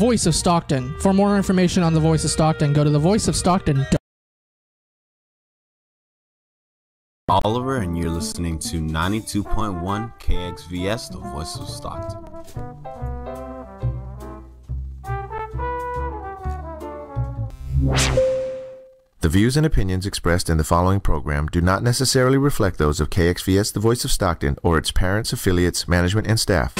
Voice of Stockton. For more information on the Voice of Stockton, go to thevoiceofstockton. Oliver, and you're listening to 92.1 KXVS, the Voice of Stockton. The views and opinions expressed in the following program do not necessarily reflect those of KXVS, the Voice of Stockton, or its parents, affiliates, management, and staff.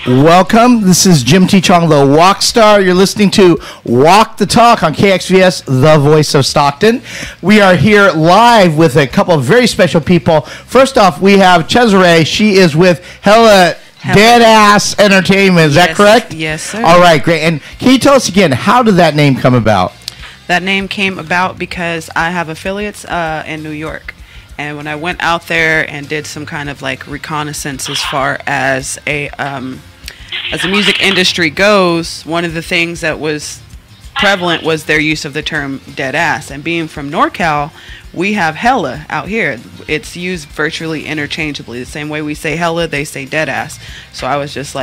Welcome. This is Jim T. Chong, the Walk Star. You're listening to Walk the Talk on KXVS, the Voice of Stockton. We are here live with a couple of very special people. First off, we have Cesare. She is with Hella Deadass Entertainment. Is that correct? Yes, sir. All right, great. And can you tell us again, how did that name come about? That name came about because I have affiliates in New York. And when I went out there and did some kind of like reconnaissance as far as the music industry goes, one of the things that was prevalent was their use of the term dead ass. And being from NorCal, we have hella out here. It's used virtually interchangeably. The same way we say hella, they say dead ass. So I was just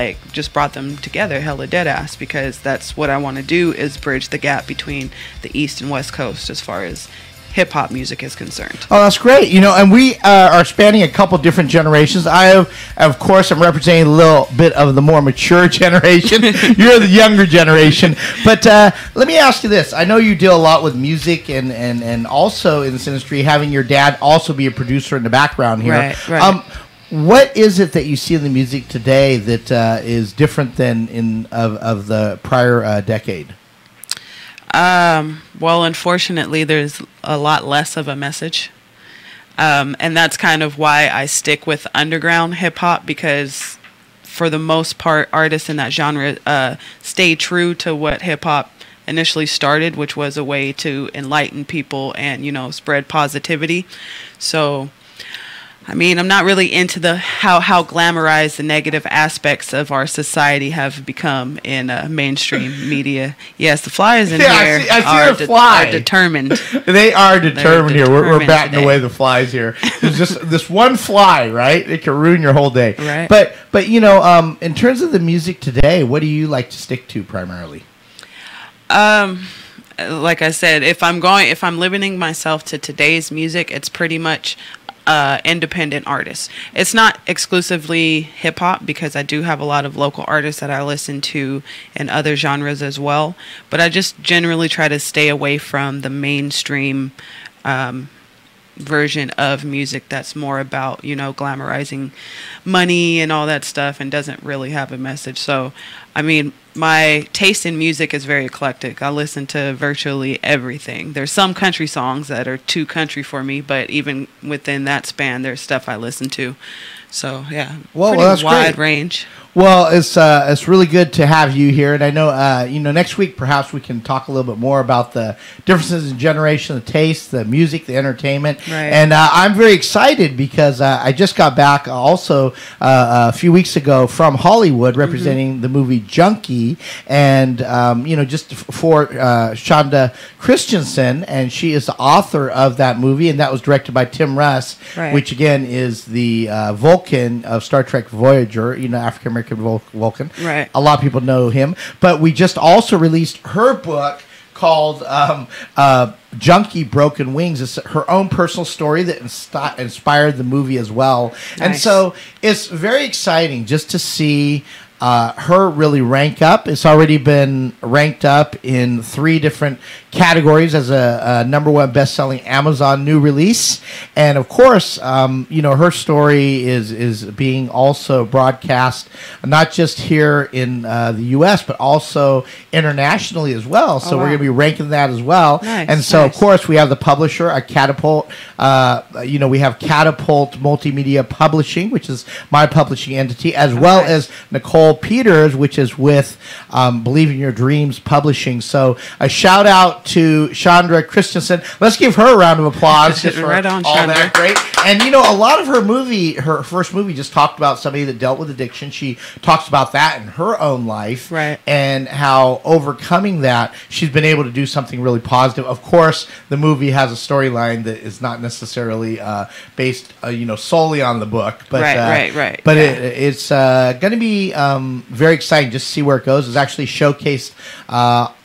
brought them together, hella dead ass, because that's what I want to do, is bridge the gap between the East and West Coast as far as hip-hop music is concerned. Oh, that's great. You know, and we are spanning a couple different generations. I'm representing a little bit of the more mature generation. You're the younger generation. But let me ask you this. I know you deal a lot with music and also in this industry, having your dad also be a producer in the background here. Right. What is it that you see in the music today that is different than of the prior decade? Well, unfortunately, there's a lot less of a message. And that's kind of why I stick with underground hip hop, because for the most part, artists in that genre stay true to what hip hop initially started, which was a way to enlighten people and, you know, spread positivity. So, I mean, I'm not really into the how glamorized the negative aspects of our society have become in mainstream media. Yes, the flyers in here I see are determined. They are determined here. We're batting away the flies here. There's just this one fly, right? It can ruin your whole day. Right. But you know, in terms of the music today, what do you like to stick to primarily? Like I said, if I'm limiting myself to today's music, it's pretty much independent artists. It's not exclusively hip hop, because I do have a lot of local artists that I listen to in other genres as well. But I just generally try to stay away from the mainstream version of music that's more about, you know, glamorizing money and all that stuff and doesn't really have a message. So, I mean, my taste in music is very eclectic. I listen to virtually everything. There's some country songs that are too country for me, but even within that span, there's stuff I listen to. So, yeah, pretty that's wide great. range. Well, it's really good to have you here, and I know you know, next week perhaps we can talk a little bit more about the differences in generation, the taste, the music, the entertainment. Right. And I'm very excited because I just got back also a few weeks ago from Hollywood representing the movie Junkie, and you know, just for Shonda Christensen, and she is the author of that movie, and that was directed by Tim Russ, which again is the Vulcan of Star Trek Voyager, you know, African American Vulcan. Right. A lot of people know him. But we just also released her book called Junkie Broken Wings. It's her own personal story that inspired the movie as well. Nice. And so it's very exciting just to see her really rank up. It's already been ranked up in 3 different categories as a #1 best-selling Amazon new release. And of course, you know, her story is being also broadcast not just here in the U.S. but also internationally as well. So we're going to be ranking that as well. Nice, and so, of course, we have the publisher, a Catapult. You know, we have Catapult Multimedia Publishing, which is my publishing entity, as well as Nicole Nicole Peters, which is with Believe in Your Dreams Publishing. So a shout out to Chandra Christensen. Let's give her a round of applause just for Right on, all Chandra. that great. And you know, a lot of her first movie just talked about somebody that dealt with addiction. She talks about that in her own life, Right. and how overcoming that, she's been able to do something really positive. Of course, the movie has a storyline that is not necessarily based, solely on the book, but Right. But it's going to be very exciting just to see where it goes. It's actually showcased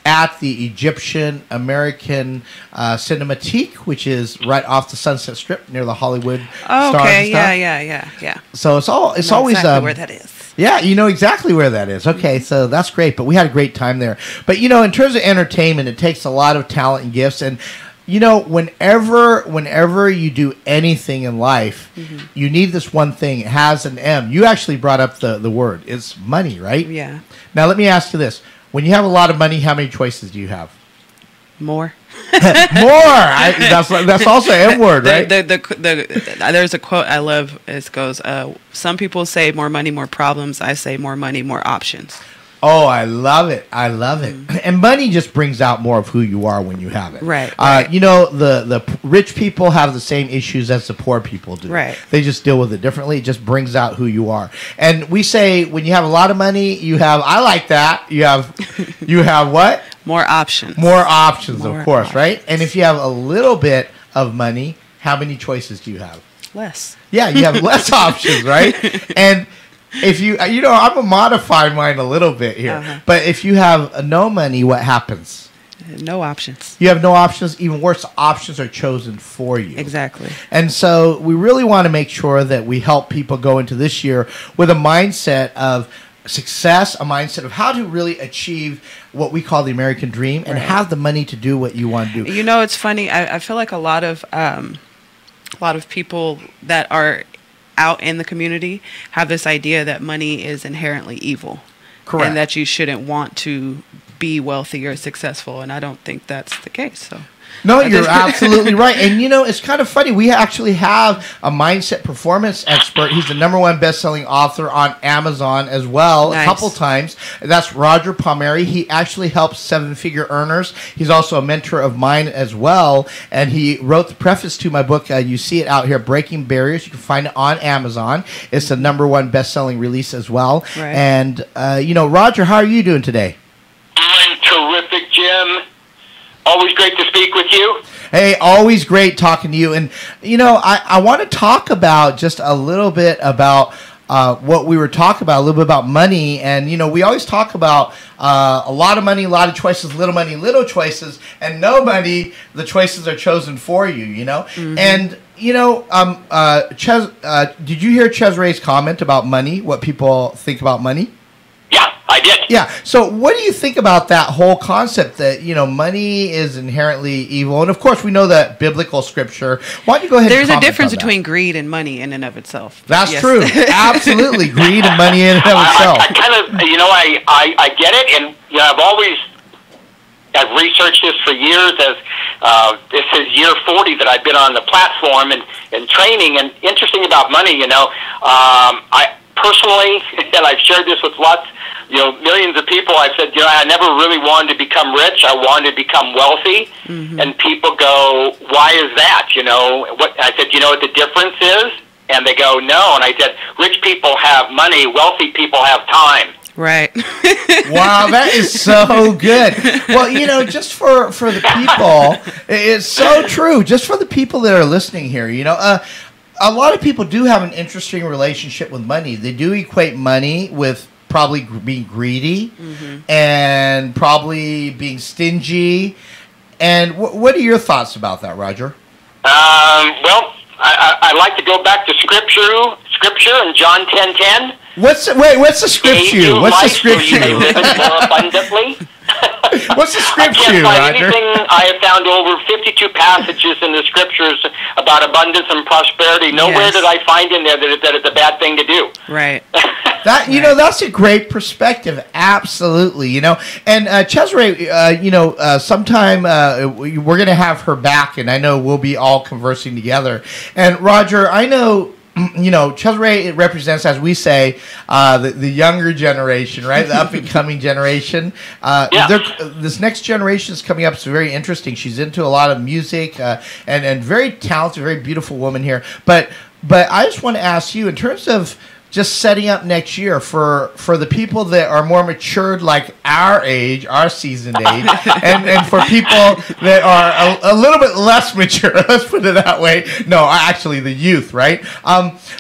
at the Egyptian American Cinematique, which is right off the Sunset Strip near the Hollywood stars Okay, and stuff. yeah. So it's always exactly where that is. Yeah, you know exactly where that is. Okay, so that's great. But we had a great time there. But you know, in terms of entertainment, it takes a lot of talent and gifts. And you know, whenever you do anything in life, you need this one thing. It has an M. You actually brought up the word. It's money, right? Yeah. Now let me ask you this: when you have a lot of money, how many choices do you have? More. That's also M word, right? There's a quote I love. It goes, some people say more money, more problems. I say more money, more options. Oh, I love it. I love it. And money just brings out more of who you are when you have it. Right. You know, the rich people have the same issues as the poor people do. Right. They just deal with it differently. It just brings out who you are. And we say when you have a lot of money, you have, I like that. You have what? More options. More options, of course, options. right? And if you have a little bit of money, how many choices do you have? Less. Yeah, you have less options, right? And if I'm gonna modify mine a little bit here. But if you have no money, what happens? No options. You have no options. Even worse, options are chosen for you. Exactly. And so we really want to make sure that we help people go into this year with a mindset of success, a mindset of how to really achieve what we call the American dream and have the money to do what you want to do. You know, it's funny. I feel like a lot of people that are out in the community have this idea that money is inherently evil. Correct. And that you shouldn't want to be wealthy or successful. And I don't think that's the case. So. No, you're absolutely right. And, you know, it's kind of funny. We actually have a mindset performance expert. He's the #1 best-selling author on Amazon as well, a couple times. That's Roger Palmieri. He actually helps seven-figure earners. He's also a mentor of mine as well. And he wrote the preface to my book. You see it out here, Breaking Barriers. You can find it on Amazon. It's the #1 best-selling release as well. Right. And, Roger, how are you doing today? Doing terrific, Jim. Always great to speak with you. Hey, always great talking to you. And, you know, I want to talk about just a little bit about what we were talking about, a little bit about money. And, you know, we always talk about a lot of money, a lot of choices, little money, little choices, and no money, the choices are chosen for you, you know? And, you know, did you hear Chesaree's comment about money, what people think about money? Yeah, I did. Yeah. So what do you think about that whole concept that, you know, money is inherently evil? And, of course, we know that biblical scripture. Why don't you go ahead There's and a difference on that? between greed and money in and of itself. That's Yes. true. Absolutely. Greed and money in and of itself. I kind of, I get it, and I've researched this for years. As this is year 40 that I've been on the platform and training. And interesting about money, I personally, and I've shared this with millions of people. I've said, I never really wanted to become rich. I wanted to become wealthy. And people go, why is that? I said, you know what the difference is? And they go, no. And I said, rich people have money. Wealthy people have time. Right. Wow, that is so good. Well, just for the people, it's so true. Just for the people that are listening here, a lot of people do have an interesting relationship with money. They do equate money with probably being greedy and probably being stingy. And what are your thoughts about that, Roger? Well, I like to go back to Scripture in John 10:10. What's the scripture? What's the scripture? So you may live it more abundantly. What's the scripture, I can't find Roger? anything. I have found over 52 passages in the scriptures about abundance and prosperity. Nowhere did I find in there that it's a bad thing to do. Right. That's a great perspective. Absolutely. And Cesare, sometime we're going to have her back, and I know we'll be all conversing together. And Roger, I know Cesare, it represents, as we say, the younger generation, right? The up and coming generation. This next generation is coming up. It's very interesting. She's into a lot of music and very talented, very beautiful woman here. But I just want to ask you, in terms of just setting up next year for the people that are more matured, like our age, our seasoned age, and for people that are a little bit less mature, let's put it that way. No, actually the youth, right?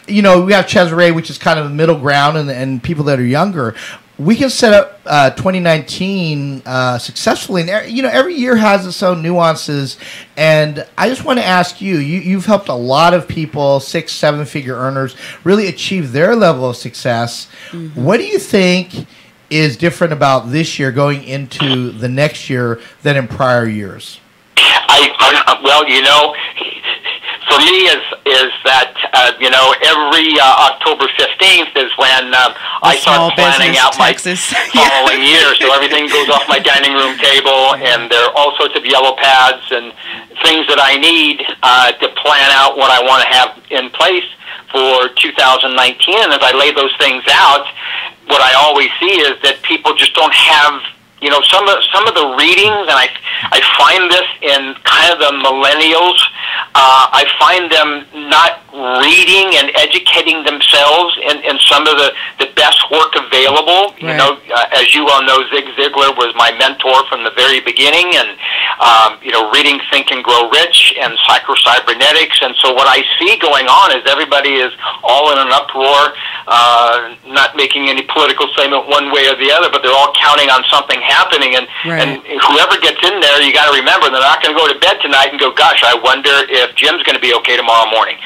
We have Cesare, which is kind of the middle ground, and people that are younger. We can set up 2019 successfully, and every year has its own nuances. And I just want to ask you, you've helped a lot of people, 6-7 figure earners, really achieve their level of success. Mm-hmm. What do you think is different about this year going into the next year than in prior years? For me, is that every October 15th is when I start planning out my following year. So everything goes off my dining room table, and there are all sorts of yellow pads and things that I need to plan out what I want to have in place for 2019. And as I lay those things out, what I always see is that people just don't have some of the readings, and I find this in kind of the millennials. I find them not reading and educating themselves in some of the best work available. Right. As you well know, Zig Ziglar was my mentor from the very beginning, and reading Think and Grow Rich and Psycho-Cybernetics. And so what I see going on is everybody is all in an uproar, not making any political statement one way or the other, but they're all counting on something happening. And whoever gets in there, you got to remember, they're not going to go to bed tonight and go, gosh, I wonder if Jim's going to be okay tomorrow morning.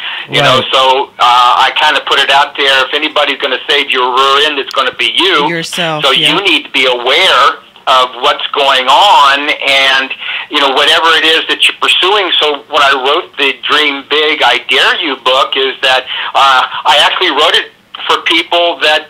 So I kind of put it out there. If anybody's going to save your rear end, it's going to be you. Yourself. So you need to be aware of what's going on, and whatever it is that you're pursuing. So when I wrote the Dream Big, I Dare You book, is that I actually wrote it for people that,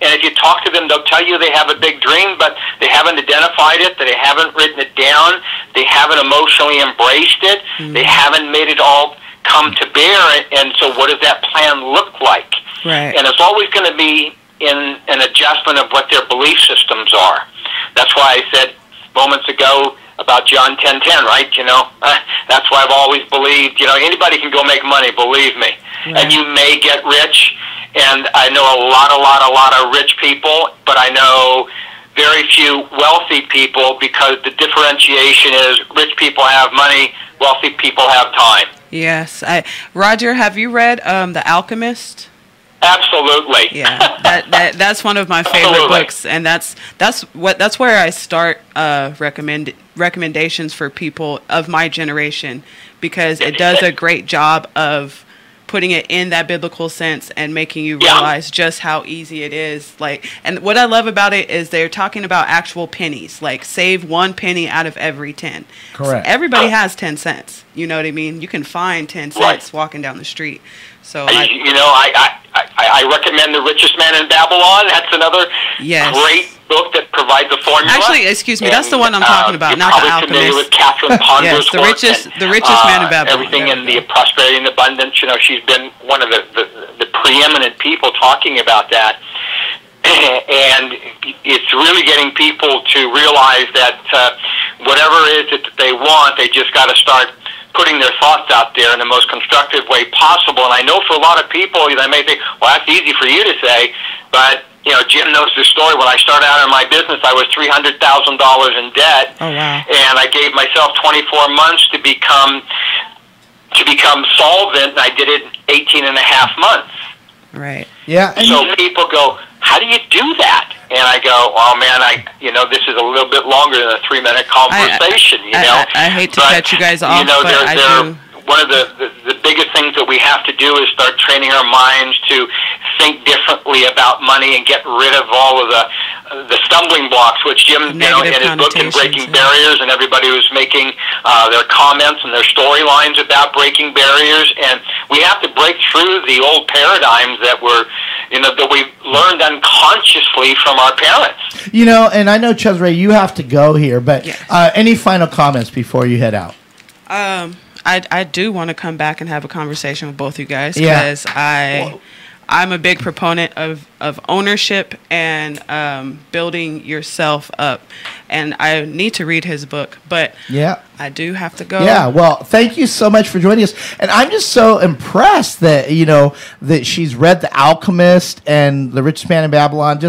and if you talk to them, they'll tell you they have a big dream, but they haven't identified it, that they haven't written it down, they haven't emotionally embraced it, they haven't made it all come to bear. And so what does that plan look like? Right. And it's always going to be in an adjustment of what their belief systems are. That's why I said moments ago about John 10:10, right? That's why I've always believed, anybody can go make money, believe me. Right. And you may get rich, and I know a lot of rich people, but I know very few wealthy people, because the differentiation is rich people have money, wealthy people have time. Yes. Roger, have you read The Alchemist? Absolutely. Yeah, that's one of my favorite books, and that's where I start recommendations for people of my generation, because it does a great job of putting it in that biblical sense and making you realize just how easy it is. And what I love about it is they're talking about actual pennies, like save 1 penny out of every 10. Correct. So everybody has 10 cents. You know what I mean? You can find 10 cents walking down the street. So I recommend The Richest Man in Babylon. That's another great book that provides a formula. Actually, excuse me, that's the one I'm talking about, not The Alchemist. Familiar with Catherine Ponder's the richest man in Babylon. Everything in the prosperity and abundance. She's been one of the preeminent people talking about that. And it's really getting people to realize that whatever it is that they want, they just got to start putting their thoughts out there in the most constructive way possible. And I know for a lot of people, they may think, well, that's easy for you to say, but Jim knows the story. When I started out in my business, I was $300,000 in debt. Oh, wow. And I gave myself 24 months to become solvent, and I did it in 18 and a half months. Right. Yeah. So people go, how do you do that? And I go, oh man, this is a little bit longer than a 3-minute conversation. I hate to cut you guys off, but I do. One of the biggest things that we have to do is start training our minds to think differently about money and get rid of all of the stumbling blocks, which Jim, in his book, in Breaking Barriers, and everybody was making their comments and their storylines about breaking barriers. And we have to break through the old paradigms that that we learned unconsciously from our parents. And I know, Cesare, you have to go here, but any final comments before you head out? I do want to come back and have a conversation with both you guys, Yeah. because I'm a big proponent of ownership and building yourself up. And I need to read his book, but Yeah. I do have to go. Yeah, well, thank you so much for joining us. And I'm just so impressed that, that she's read The Alchemist and The Richest Man in Babylon.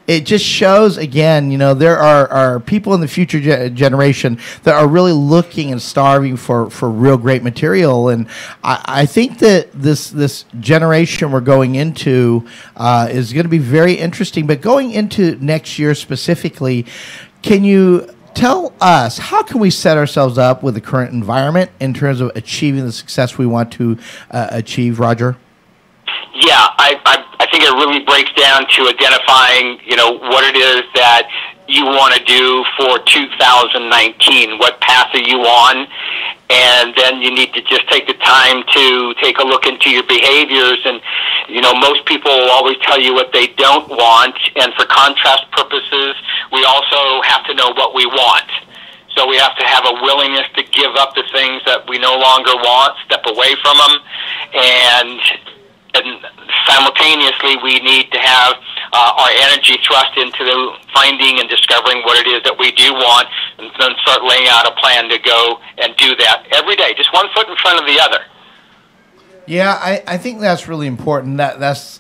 It just shows, again, there are people in the future generation that are really looking and starving for real great material. And I think that this generation we're going into is going to be very interesting. But going into next year specifically, can you tell us, how can we set ourselves up with the current environment in terms of achieving the success we want to achieve, Roger? Yeah, I think it really breaks down to identifying, what it is that you want to do for 2019. What path are you on? And then you need to just take the time to take a look into your behaviors. And, most people will always tell you what they don't want. And for contrast purposes, we also have to know what we want. So we have to have a willingness to give up the things that we no longer want, step away from them, and simultaneously we need to have our energy thrust into finding and discovering what it is that we do want, and then start laying out a plan to go and do that every day, just one foot in front of the other. Yeah, I think that's really important. That's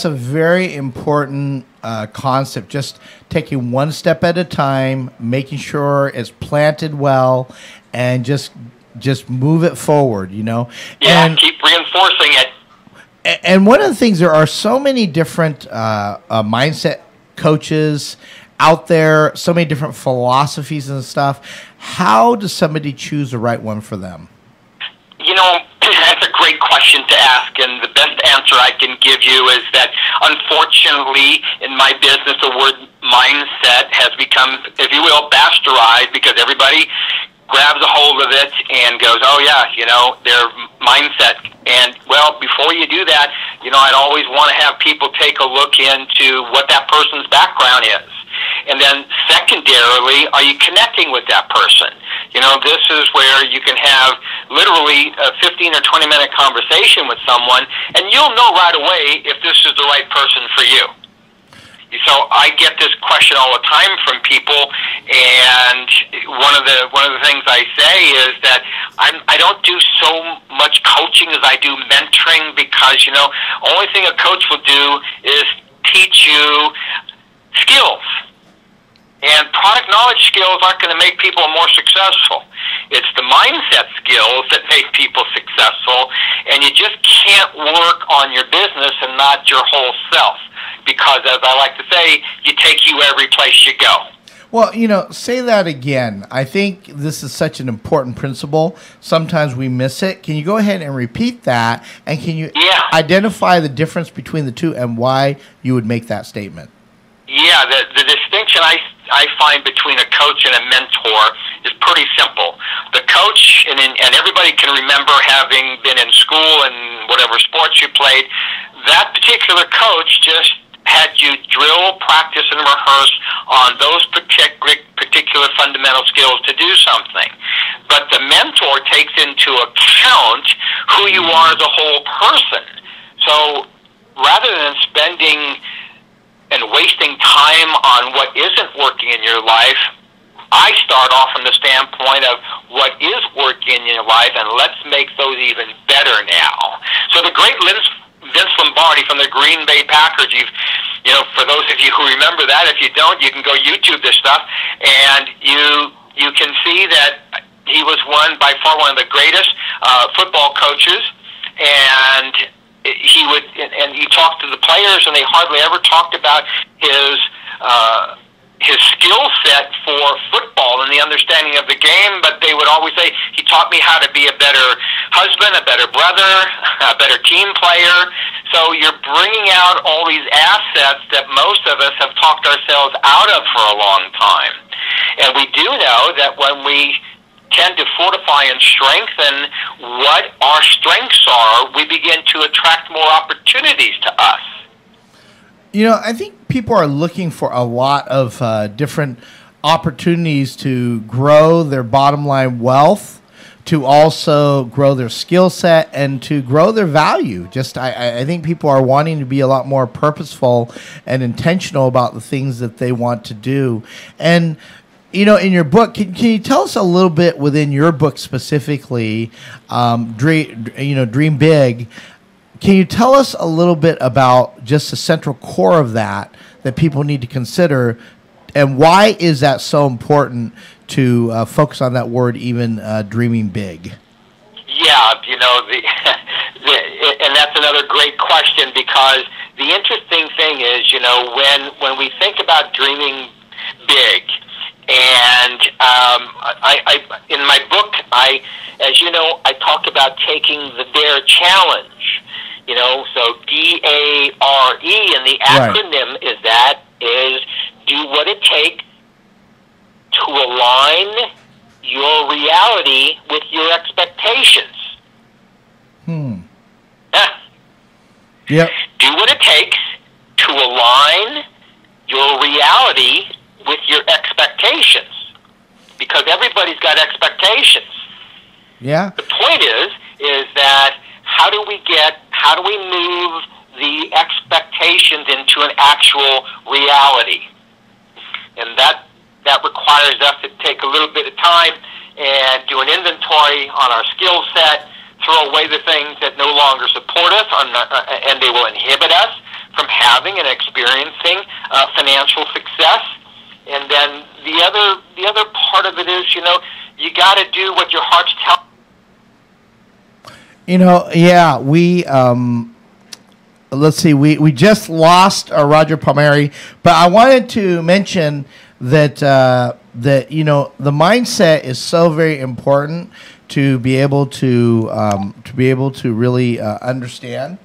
a very important concept. Just taking one step at a time, making sure it's planted well, and just move it forward. Yeah, and keep reinforcing it. And one of the things, there are so many different mindset coaches out there, so many different philosophies and stuff. How does somebody choose the right one for them? That's a great question to ask, and the best answer I can give you is that, unfortunately, in my business, the word mindset has become, if you will, bastardized, because everybody grabs a hold of it and goes, oh, yeah, their mindset. And, well, before you do that, I'd always want to have people take a look into what that person's background is. And then secondarily, are you connecting with that person? This is where you can have literally a 15 or 20-minute conversation with someone, and you'll know right away if this is the right person for you. So I get this question all the time from people, and one of the things I say is that I don't do so much coaching as I do mentoring, because only thing a coach will do is teach you skills. And product knowledge skills aren't going to make people more successful. It's the mindset skills that make people successful, and you just can't work on your business and not your whole self, because, as I like to say, you take you every place you go. Well, say that again. I think this is such an important principle. Sometimes we miss it. Can you go ahead and repeat that, and can you identify the difference between the two and why you would make that statement? Yeah, the distinction I find between a coach and a mentor is pretty simple. The coach, and everybody can remember having been in school and whatever sports you played, that particular coach just had you drill, practice, and rehearse on those particular fundamental skills to do something. But the mentor takes into account who you are as a whole person. So rather than spending and wasting time on what isn't working in your life, I start off from the standpoint of what is working in your life, and let's make those even better now. So the great Vince Lombardi from the Green Bay Packers, for those of you who remember that, if you don't, you can go YouTube this stuff, and you can see that he was by far one of the greatest football coaches, and he talked to the players, and they hardly ever talked about his skill set for football and the understanding of the game, but they would always say, he taught me how to be a better husband, a better brother, a better team player. So you're bringing out all these assets that most of us have talked ourselves out of for a long time. And we do know that when we tend to fortify and strengthen what our strengths are, we begin to attract more opportunities to us. I think people are looking for a lot of different opportunities to grow their bottom line wealth, to also grow their skill set and to grow their value. I think people are wanting to be a lot more purposeful and intentional about the things that they want to do. And in your book, can you tell us a little bit within your book specifically, Dream Big? Can you tell us a little bit about just the central core of that people need to consider, and why is that so important to focus on that word, even dreaming big? Yeah, and that's another great question, because the interesting thing is, when we think about dreaming big, and in my book, as you know, I talk about taking the DARE challenge. So DARE, and the acronym is do what it takes to align your reality with your expectations. Yep. Do what it takes to align your reality with your expectations, because everybody's got expectations. Yeah. The point is that how do we move the expectations into an actual reality? And that requires us to take a little bit of time and do an inventory on our skill set, throw away the things that no longer support us, and they will inhibit us from having and experiencing financial success. And then the other part of it is, you got to do what your heart's telling. We let's see, we just lost Roger Palmieri, but I wanted to mention that the mindset is so very important to be able to really understand,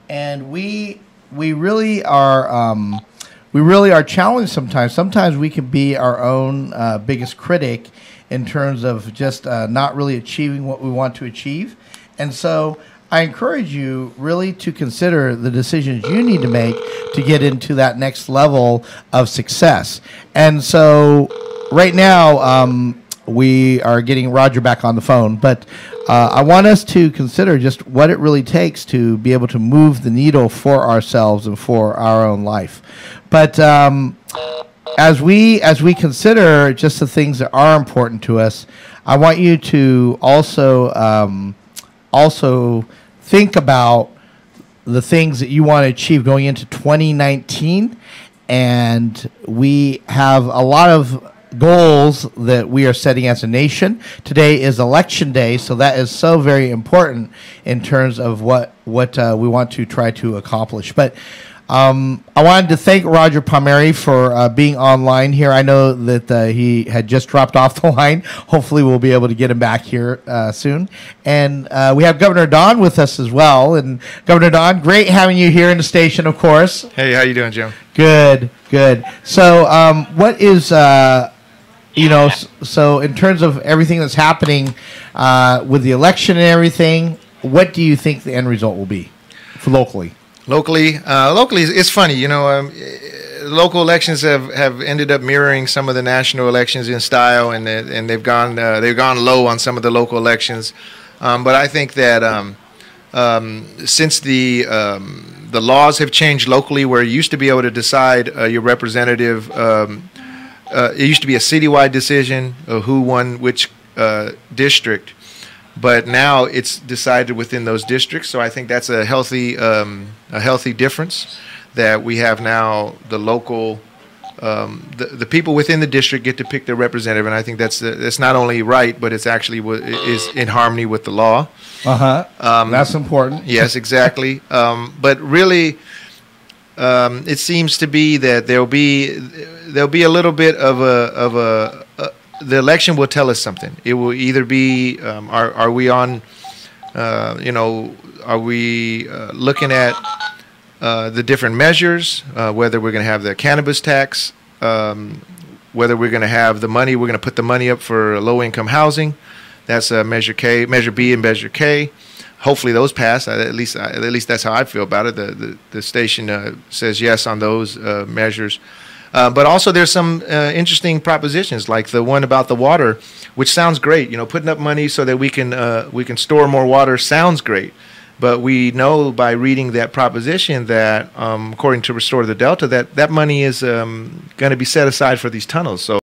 and we really are challenged sometimes. Sometimes we can be our own biggest critic in terms of just not really achieving what we want to achieve. And so I encourage you really to consider the decisions you need to make to get into that next level of success. And so right now, we are getting Roger back on the phone, but I want us to consider just what it really takes to be able to move the needle for ourselves and for our own life. But as we consider just the things that are important to us, I want you to also think about the things that you want to achieve going into 2019. And we have a lot of goals that we are setting as a nation. Today is election day, so that is so very important in terms of what we want to try to accomplish. But I wanted to thank Roger Palmieri for being online here. I know that he had just dropped off the line. Hopefully we'll be able to get him back here soon. And we have Governor Don with us as well. And Governor Don, great having you here in the station, of course. Hey, how you doing, Jim? Good. So what is, so in terms of everything that's happening with the election and everything, what do you think the end result will be for locally? Locally, it's funny. Local elections have ended up mirroring some of the national elections in style, and they've gone low on some of the local elections. But I think that since the laws have changed locally, where you used to be able to decide your representative, it used to be a citywide decision of who won which district. But now it's decided within those districts, so I think that's a healthy difference, that we have now the local, the people within the district get to pick their representative, and I think that's not only right, but it's actually is in harmony with the law. That's important. Yes, exactly. But really, it seems to be that there'll be a little bit of a the election will tell us something. It will either be, are we on, are we looking at the different measures, whether we're going to have the cannabis tax, whether we're going to have the money, we're going to put the money up for low-income housing. That's Measure K, Measure B, and Measure K. Hopefully those pass. At least that's how I feel about it. The station says yes on those measures. But also there's some interesting propositions, like the one about the water, which sounds great. You know, putting up money so that we can store more water sounds great. But we know by reading that proposition that, according to Restore the Delta, that money is going to be set aside for these tunnels. So